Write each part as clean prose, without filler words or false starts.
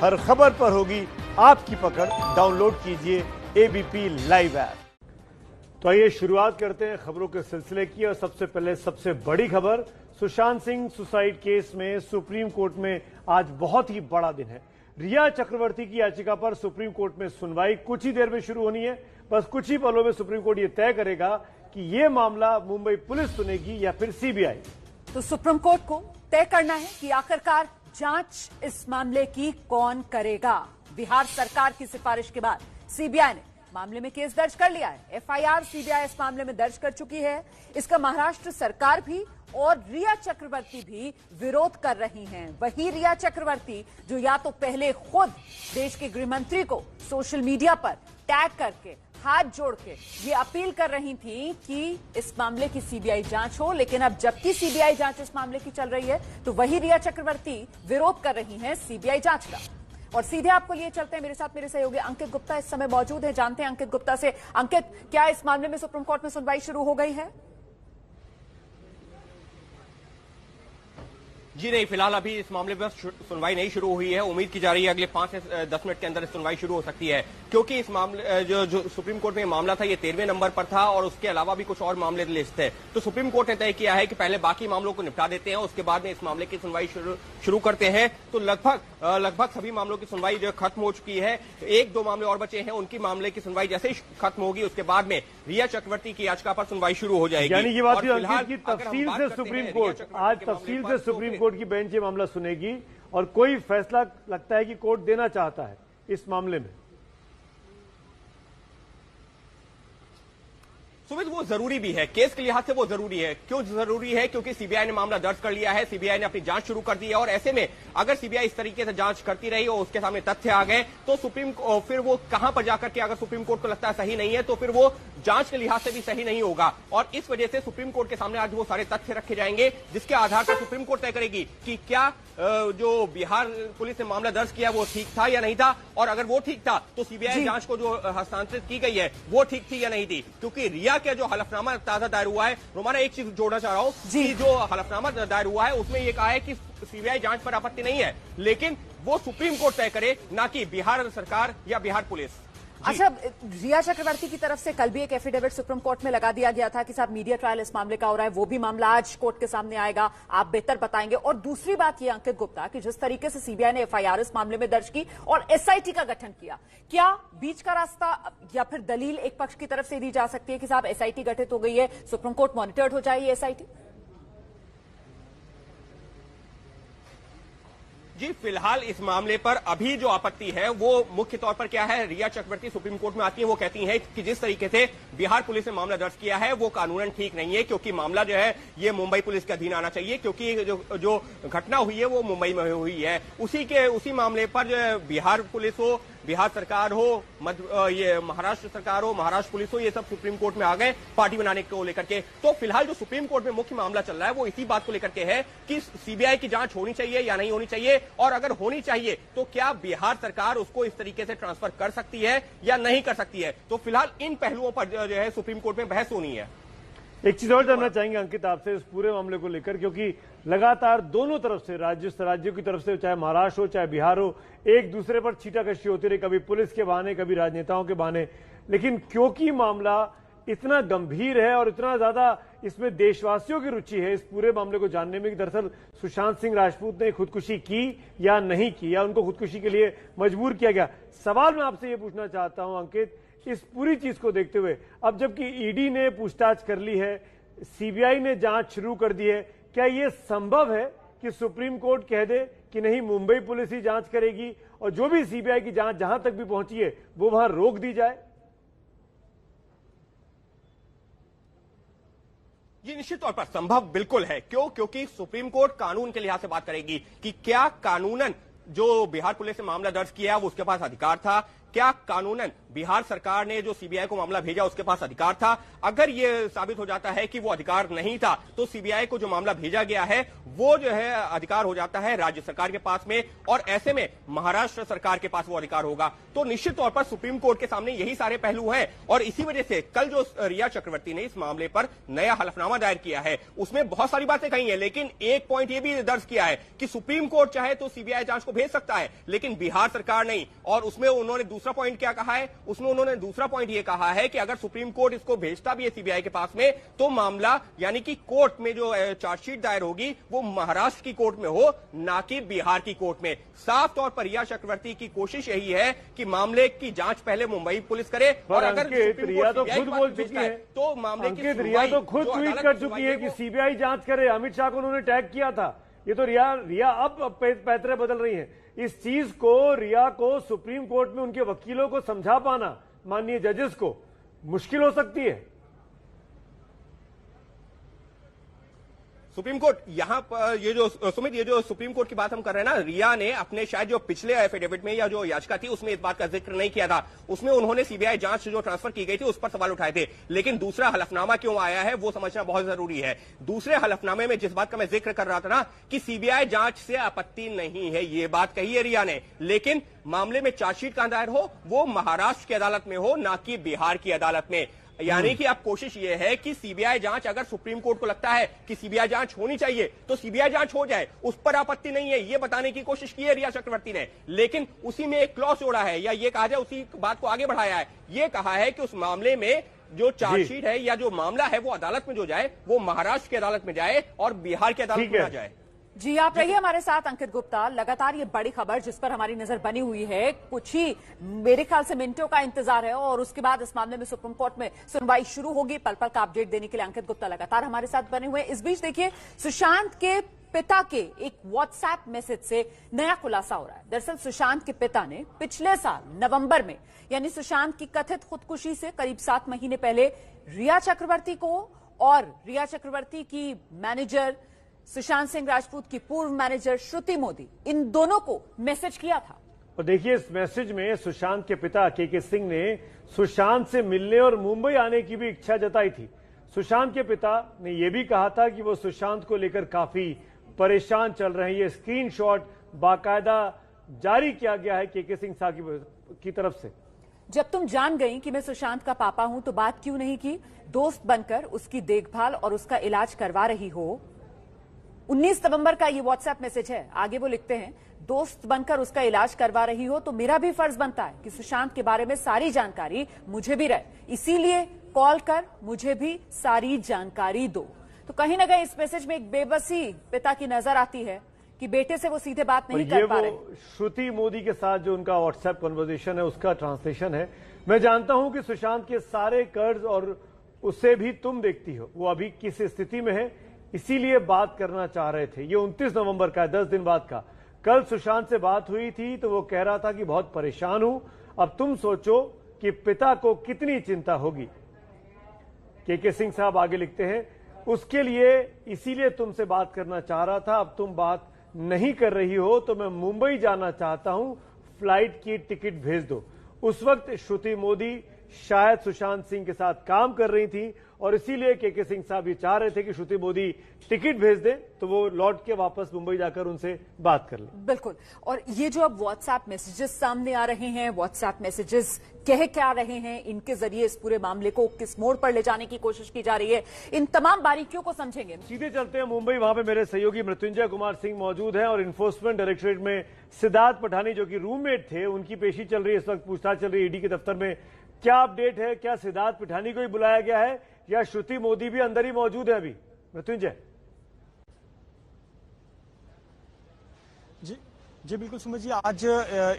हर खबर पर होगी आपकी पकड़। डाउनलोड कीजिए एबीपी लाइव ऐप। तो आइए शुरुआत करते हैं खबरों के सिलसिले की। और सबसे पहले सबसे बड़ी खबर, सुशांत सिंह सुसाइड केस में सुप्रीम कोर्ट में आज बहुत ही बड़ा दिन है। रिया चक्रवर्ती की याचिका पर सुप्रीम कोर्ट में सुनवाई कुछ ही देर में शुरू होनी है। बस कुछ ही पलों में सुप्रीम कोर्ट यह तय करेगा कि यह मामला मुंबई पुलिस सुनेगी या फिर सीबीआई। तो सुप्रीम कोर्ट को तय करना है कि आखिरकार जांच इस मामले की कौन करेगा। बिहार सरकार की सिफारिश के बाद सीबीआई ने मामले में केस दर्ज कर लिया है। एफआईआर सीबीआई इस मामले में दर्ज कर चुकी है। इसका महाराष्ट्र सरकार भी और रिया चक्रवर्ती भी विरोध कर रही हैं। वही रिया चक्रवर्ती जो या तो पहले खुद देश के गृह मंत्री को सोशल मीडिया पर टैग करके हाथ जोड़ के ये अपील कर रही थी कि इस मामले की सीबीआई जांच हो, लेकिन अब जबकि सीबीआई जांच इस मामले की चल रही है तो वही रिया चक्रवर्ती विरोध कर रही हैं सीबीआई जांच का। और सीधे आपको लिए चलते हैं, मेरे साथ मेरे सहयोगी अंकित गुप्ता इस समय मौजूद है। जानते हैं अंकित गुप्ता से। अंकित, क्या इस मामले में सुप्रीम कोर्ट में सुनवाई शुरू हो गई है? जी नहीं, फिलहाल अभी इस मामले पर सुनवाई नहीं शुरू हुई है। उम्मीद की जा रही है अगले 5 से 10 मिनट के अंदर सुनवाई शुरू हो सकती है, क्योंकि इस मामले जो सुप्रीम कोर्ट में मामला था ये 13वें नंबर पर था और उसके अलावा भी कुछ और मामले लिस्ट थे। तो सुप्रीम कोर्ट ने तय किया है कि पहले बाकी मामलों को निपटा देते हैं, उसके बाद में इस मामले की सुनवाई शुरू करते हैं। तो लगभग सभी मामलों की सुनवाई जो खत्म हो चुकी है। 1-2 मामले और बचे हैं, उनकी मामले की सुनवाई जैसे ही खत्म होगी उसके बाद में रिया चक्रवर्ती की याचिका पर सुनवाई शुरू हो जाएगी। यानी ये बात की तफसील से सुप्रीम कोर्ट आज तफसील से सुप्रीम कोर्ट की बेंच ये मामला सुनेगी और कोई फैसला लगता है कि कोर्ट देना चाहता है इस मामले में। सुमित, वो जरूरी भी है, केस के लिहाज से वो जरूरी है। क्यों जरूरी है? क्योंकि सीबीआई ने मामला दर्ज कर लिया है, सीबीआई ने अपनी जांच शुरू कर दी है और ऐसे में अगर सीबीआई इस तरीके से जांच करती रही और उसके सामने तथ्य आ गए तो फिर वो कहां पर जाकर के, अगर सुप्रीम कोर्ट को लगता है सही नहीं है तो फिर वो जांच के लिहाज से भी सही नहीं होगा। और इस वजह से सुप्रीम कोर्ट के सामने आज वो सारे तथ्य रखे जाएंगे जिसके आधार पर सुप्रीम कोर्ट तय करेगी कि क्या जो बिहार पुलिस ने मामला दर्ज किया वो ठीक था या नहीं था, और अगर वो ठीक था तो सीबीआई जांच को जो हस्तांतरित की गई है वो ठीक थी या नहीं थी। क्योंकि रिया का जो हलफनामा ताजा दायर हुआ है, रोमाना एक चीज जोड़ना चाह रहा हूं कि जो हलफनामा दायर हुआ है उसमें यह कहा है कि सीबीआई जांच पर आपत्ति नहीं है, लेकिन वो सुप्रीम कोर्ट तय करे, ना कि बिहार सरकार या बिहार पुलिस। अच्छा, रिया चक्रवर्ती की तरफ से कल भी एक एफिडेविट सुप्रीम कोर्ट में लगा दिया गया था कि साहब मीडिया ट्रायल इस मामले का हो रहा है। वो भी मामला आज कोर्ट के सामने आएगा, आप बेहतर बताएंगे। और दूसरी बात ये अंकित गुप्ता कि जिस तरीके से सीबीआई ने एफआईआर इस मामले में दर्ज की और एसआईटी का गठन किया, क्या बीच का रास्ता या फिर दलील एक पक्ष की तरफ से दी जा सकती है कि साहब एसआईटी गठित हो गई है, सुप्रीम कोर्ट मॉनिटर्ड हो जाएगी एसआईटी? जी, फिलहाल इस मामले पर अभी जो आपत्ति है वो मुख्य तौर पर क्या है, रिया चक्रवर्ती सुप्रीम कोर्ट में आती है, वो कहती हैं कि जिस तरीके से बिहार पुलिस ने मामला दर्ज किया है वो कानूनन ठीक नहीं है, क्योंकि मामला जो है ये मुंबई पुलिस के अधीन आना चाहिए, क्योंकि जो घटना हुई है वो मुंबई में हुई है। उसी मामले पर जो है बिहार पुलिस हो, बिहार सरकार हो, ये महाराष्ट्र सरकार हो, महाराष्ट्र पुलिस हो, ये सब सुप्रीम कोर्ट में आ गए पार्टी बनाने को लेकर के। तो फिलहाल जो सुप्रीम कोर्ट में मुख्य मामला चल रहा है वो इसी बात को लेकर के है कि सीबीआई की जांच होनी चाहिए या नहीं होनी चाहिए, और अगर होनी चाहिए तो क्या बिहार सरकार उसको इस तरीके से ट्रांसफर कर सकती है या नहीं कर सकती है। तो फिलहाल इन पहलुओं पर जो है सुप्रीम कोर्ट में बहस होनी है। एक चीज और जानना चाहेंगे अंकित आपसे इस पूरे मामले को लेकर, क्योंकि लगातार दोनों तरफ से राज्यों की तरफ से, चाहे महाराष्ट्र हो चाहे बिहार हो, एक दूसरे पर छीटाकशी होती रही, कभी पुलिस के बहाने कभी राजनेताओं के बहाने। लेकिन क्योंकि मामला इतना गंभीर है और इतना ज्यादा इसमें देशवासियों की रुचि है इस पूरे मामले को जानने में कि दरअसल सुशांत सिंह राजपूत ने खुदकुशी की या नहीं की, या उनको खुदकुशी के लिए मजबूर किया गया। सवाल मैं आपसे ये पूछना चाहता हूं अंकित, इस पूरी चीज को देखते हुए अब जबकि ईडी ने पूछताछ कर ली है, सीबीआई ने जांच शुरू कर दी है, क्या यह संभव है कि सुप्रीम कोर्ट कह दे कि नहीं मुंबई पुलिस ही जांच करेगी और जो भी सीबीआई की जांच जहां तक भी पहुंची है वो वहां रोक दी जाए? ये निश्चित तौर पर संभव बिल्कुल है। क्योंकि सुप्रीम कोर्ट कानून के लिहाज से बात करेगी कि क्या कानूनन जो बिहार पुलिस ने मामला दर्ज किया वो उसके पास अधिकार था, क्या कानूनन बिहार सरकार ने जो सीबीआई को मामला भेजा उसके पास अधिकार था? अगर यह साबित हो जाता है कि वो अधिकार नहीं था तो सीबीआई को जो मामला भेजा गया है वो जो है अधिकार हो जाता है राज्य सरकार के पास में, और ऐसे में महाराष्ट्र सरकार के पास वो अधिकार होगा। तो निश्चित तौर पर सुप्रीम कोर्ट के सामने यही सारे पहलू हैं, और इसी वजह से कल जो रिया चक्रवर्ती ने इस मामले पर नया हलफनामा दायर किया है उसमें बहुत सारी बातें कही है, लेकिन एक पॉइंट ये भी दर्ज किया है कि सुप्रीम कोर्ट चाहे तो सीबीआई जांच को भेज सकता है लेकिन बिहार सरकार नहीं। और उसमें उन्होंने दूसरा पॉइंट क्या कहा है? उसमें उन्होंने दूसरा पॉइंट ये कहा है कि अगर सुप्रीम कोर्ट इसको भेजता भी है सीबीआई के पास में तो मामला यानी कि कोर्ट में जो चार्जशीट दायर होगी वो महाराष्ट्र की कोर्ट में हो, ना कि बिहार की कोर्ट में। साफ तौर पर रिया चक्रवर्ती की कोशिश यही है कि मामले की जांच पहले मुंबई पुलिस करे, और अगर रिया तो खुद बोल चुकी है तो मामले की रिया तो खुद ट्वीट कर चुकी है कि सीबीआई जांच करे। अमित शाह को उन्होंने टैग किया था। ये तो रिया अब पैतरे बदल रही है। इस चीज को रिया को सुप्रीम कोर्ट में उनके वकीलों को समझा पाना, माननीय जजेस को, मुश्किल हो सकती है। सुप्रीम कोर्ट यहां पर ये जो सुप्रीम कोर्ट की बात हम कर रहे हैं ना, रिया ने अपने शायद जो पिछले एफिडेविट में या जो याचिका थी उसमें इस बात का जिक्र नहीं किया था। उसमें उन्होंने सीबीआई जांच जो ट्रांसफर की गई थी उस पर सवाल उठाए थे, लेकिन दूसरा हलफनामा क्यों आया है वो समझना बहुत जरूरी है। दूसरे हलफनामे में जिस बात का मैं जिक्र कर रहा था ना कि सीबीआई जांच से आपत्ति नहीं है, ये बात कही है रिया ने, लेकिन मामले में चार्जशीट कहां दायर हो वो महाराष्ट्र की अदालत में हो, ना कि बिहार की अदालत में। यानी कि अब कोशिश यह है कि सीबीआई जांच, अगर सुप्रीम कोर्ट को लगता है कि सीबीआई जांच होनी चाहिए तो सीबीआई जांच हो जाए, उस पर आपत्ति नहीं है, ये बताने की कोशिश की है रिया चक्रवर्ती ने। लेकिन उसी में एक क्लॉज जोड़ा है, या ये कहा जाए उसी बात को आगे बढ़ाया है, ये कहा है कि उस मामले में जो चार्जशीट है या जो मामला है वो अदालत में जो जाए वो महाराष्ट्र की अदालत में जाए और बिहार की अदालत में ना जाए। जी आप रहिए हमारे साथ अंकित गुप्ता। लगातार ये बड़ी खबर जिस पर हमारी नजर बनी हुई है, कुछ ही मेरे ख्याल से मिनटों का इंतजार है और उसके बाद इस मामले में सुप्रीम कोर्ट में सुनवाई शुरू होगी। पल पल का अपडेट देने के लिए अंकित गुप्ता लगातार हमारे साथ बने हुए। इस बीच देखिए, सुशांत के पिता के एक व्हाट्सएप मैसेज से नया खुलासा हो रहा है। दरअसल सुशांत के पिता ने पिछले साल नवंबर में, यानी सुशांत की कथित खुदकुशी से करीब 7 महीने पहले, रिया चक्रवर्ती को और रिया चक्रवर्ती की मैनेजर सुशांत सिंह राजपूत की पूर्व मैनेजर श्रुति मोदी, इन दोनों को मैसेज किया था। और देखिए, इस मैसेज में सुशांत के पिता के सिंह ने सुशांत से मिलने और मुंबई आने की भी इच्छा जताई थी। सुशांत के पिता ने यह भी कहा था कि वो सुशांत को लेकर काफी परेशान चल रहे हैं। ये स्क्रीनशॉट बाकायदा जारी किया गया है के सिंह साहब की तरफ से। जब तुम जान गई कि मैं सुशांत का पापा हूं तो बात क्यों नहीं की? दोस्त बनकर उसकी देखभाल और उसका इलाज करवा रही हो। 19 नवंबर का ये व्हाट्सएप मैसेज है। आगे वो लिखते हैं, दोस्त बनकर उसका इलाज करवा रही हो तो मेरा भी फर्ज बनता है कि सुशांत के बारे में सारी जानकारी मुझे भी रहे, इसीलिए कॉल कर मुझे भी सारी जानकारी दो। तो कहीं ना कहीं इस मैसेज में एक बेबसी पिता की नजर आती है कि बेटे से वो सीधे बात नहीं कर पा रहे। श्रुति मोदी के साथ जो उनका व्हाट्सएप कन्वर्सेशन है उसका ट्रांसलेशन है। मैं जानता हूं कि सुशांत के सारे कर्ज और उसे भी तुम देखती हो, वो अभी किस स्थिति में है, इसीलिए बात करना चाह रहे थे। ये 29 नवंबर का है, 10 दिन बाद का। कल सुशांत से बात हुई थी तो वो कह रहा था कि बहुत परेशान हूं। अब तुम सोचो कि पिता को कितनी चिंता होगी। के सिंह साहब आगे लिखते हैं, उसके लिए इसीलिए तुमसे बात करना चाह रहा था। अब तुम बात नहीं कर रही हो तो मैं मुंबई जाना चाहता हूं, फ्लाइट की टिकट भेज दो। उस वक्त श्रुति मोदी शायद सुशांत सिंह के साथ काम कर रही थी और इसीलिए के सिंह साहब ये चाह रहे थे कि श्रुति मोदी टिकट भेज दे तो वो लौट के वापस मुंबई जाकर उनसे बात कर ले। बिल्कुल। और ये जो अब व्हाट्सएप मैसेजेस सामने आ रहे हैं, व्हाट्सएप मैसेजेस कह क्या रहे हैं, इनके जरिए इस पूरे मामले को किस मोड़ पर ले जाने की कोशिश की जा रही है, इन तमाम बारीकियों को समझेंगे। सीधे चलते हैं मुंबई। वहां पे मेरे सहयोगी मृत्युंजय कुमार सिंह मौजूद हैं और इन्फोर्समेंट डायरेक्टोरेट में सिद्धार्थ पठानी जो कि रूममेट थे, उनकी पेशी चल रही है, इस वक्त पूछताछ चल रही है ईडी के दफ्तर में। क्या अपडेट है? क्या सिद्धार्थ पठानी को ही बुलाया गया है या श्रुति मोदी भी अंदर ही मौजूद है अभी? मृत्युंजय। जी बिल्कुल सुमित जी, आज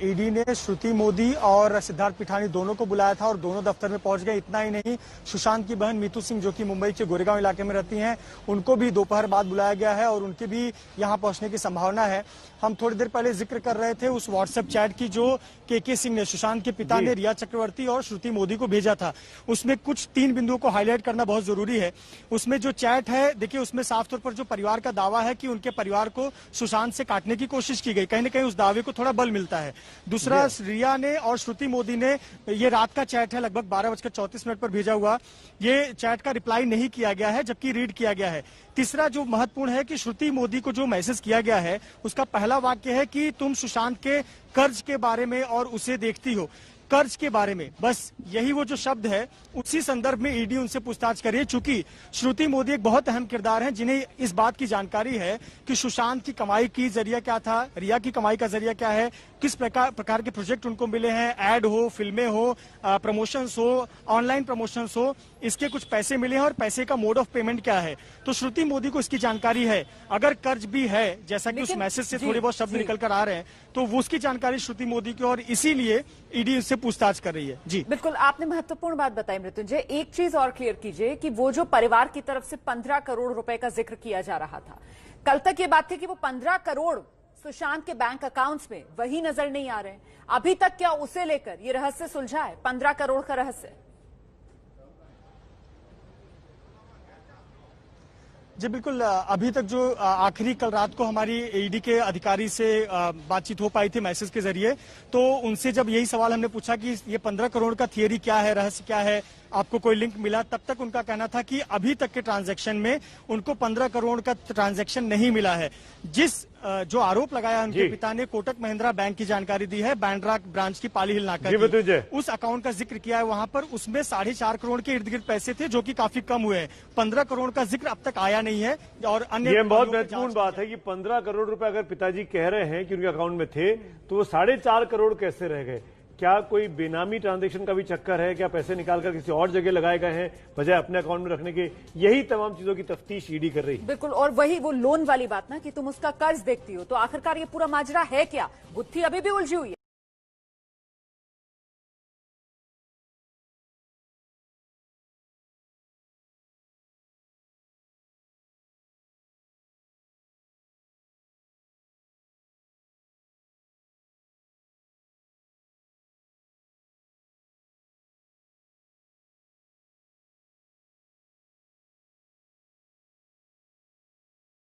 ईडी ने श्रुति मोदी और सिद्धार्थ पिठानी दोनों को बुलाया था और दोनों दफ्तर में पहुंच गए। इतना ही नहीं, सुशांत की बहन मीतू सिंह जो कि मुंबई के गोरेगांव इलाके में रहती हैं, उनको भी दोपहर बाद बुलाया गया है और उनके भी यहां पहुंचने की संभावना है। हम थोड़ी देर पहले जिक्र कर रहे थे उस व्हाट्सएप चैट की जो के सिंह ने, सुशांत के पिता ने रिया चक्रवर्ती और श्रुति मोदी को भेजा था। उसमें कुछ 3 बिंदुओं को हाईलाइट करना बहुत जरूरी है। उसमें जो चैट है, देखिए उसमें साफ तौर पर जो परिवार का दावा है कि उनके परिवार को सुशांत से काटने की कोशिश की गई, कहीं ना कहीं उस दावे को थोड़ा बल मिलता है। दूसरा, रिया ने और श्रुति मोदी ने, ये रात का चैट है, लगभग 12:34 पर भेजा हुआ, ये चैट का रिप्लाई नहीं किया गया है, जबकि रीड किया गया है। तीसरा जो महत्वपूर्ण है कि श्रुति मोदी को जो मैसेज किया गया है उसका पहला वाक्य है कि तुम सुशांत के कर्ज के बारे में और उसे देखती हो, कर्ज के बारे में, बस यही वो जो शब्द है। उसी संदर्भ में ईडी उनसे पूछताछ करिए, चूंकि श्रुति मोदी एक बहुत अहम किरदार है जिन्हें इस बात की जानकारी है कि सुशांत की कमाई की जरिया क्या था, रिया की कमाई का जरिया क्या है, किस प्रकार के प्रोजेक्ट उनको मिले हैं, ऐड हो, फिल्में हो, प्रमोशंस हो, ऑनलाइन प्रमोशंस हो, इसके कुछ पैसे मिले हैं और पैसे का मोड ऑफ पेमेंट क्या है। तो श्रुति मोदी को इसकी जानकारी है। अगर कर्ज भी है, जैसा कि उस मैसेज से थोड़े बहुत शब्द निकल कर आ रहे हैं, तो वो उसकी जानकारी श्रुति मोदी की, और इसीलिए ईडी उससे पूछताछ कर रही है। जी बिल्कुल, आपने महत्वपूर्ण बात बताई मृत्युंजय। एक चीज और क्लियर कीजिए कि वो जो परिवार की तरफ से 15 करोड़ रुपए का जिक्र किया जा रहा था, कल तक ये बात थी कि वो 15 करोड़ सुशांत के बैंक अकाउंट्स में वही नजर नहीं आ रहे हैं। अभी तक क्या उसे लेकर ये रहस्य सुलझा है, 15 करोड़ का रहस्य? जी बिल्कुल, अभी तक जो आखिरी कल रात को हमारी ईडी के अधिकारी से बातचीत हो पाई थी मैसेज के जरिए, तो उनसे जब यही सवाल हमने पूछा कि ये 15 करोड़ का थियरी क्या है, रहस्य क्या है, आपको कोई लिंक मिला, तब तक उनका कहना था कि अभी तक के ट्रांजैक्शन में उनको 15 करोड़ का ट्रांजैक्शन नहीं मिला है। जिस जो आरोप लगाया उनके पिता ने कोटक महिंद्रा बैंक की जानकारी दी है, बैंड्रा ब्रांच की पाली हिल नाका की, उस अकाउंट का जिक्र किया है वहां पर, उसमें 4.5 करोड़ के इर्द गिर्द पैसे थे जो कि काफी कम हुए हैं। 15 करोड़ का जिक्र अब तक आया नहीं है। और अन्य ये बहुत महत्वपूर्ण बात है कि 15 करोड़ रुपए अगर पिताजी कह रहे हैं कि उनके अकाउंट में थे, तो वो 4.5 करोड़ कैसे रह गए? क्या कोई बेनामी ट्रांजैक्शन का भी चक्कर है? क्या पैसे निकालकर किसी और जगह लगाए गए हैं बजाय अपने अकाउंट में रखने के? यही तमाम चीजों की तफ्तीश ईडी कर रही है। बिल्कुल, और वही वो लोन वाली बात ना कि तुम उसका कर्ज देखती हो, तो आखिरकार ये पूरा माजरा है क्या? गुत्थी अभी भी उलझी हुई है।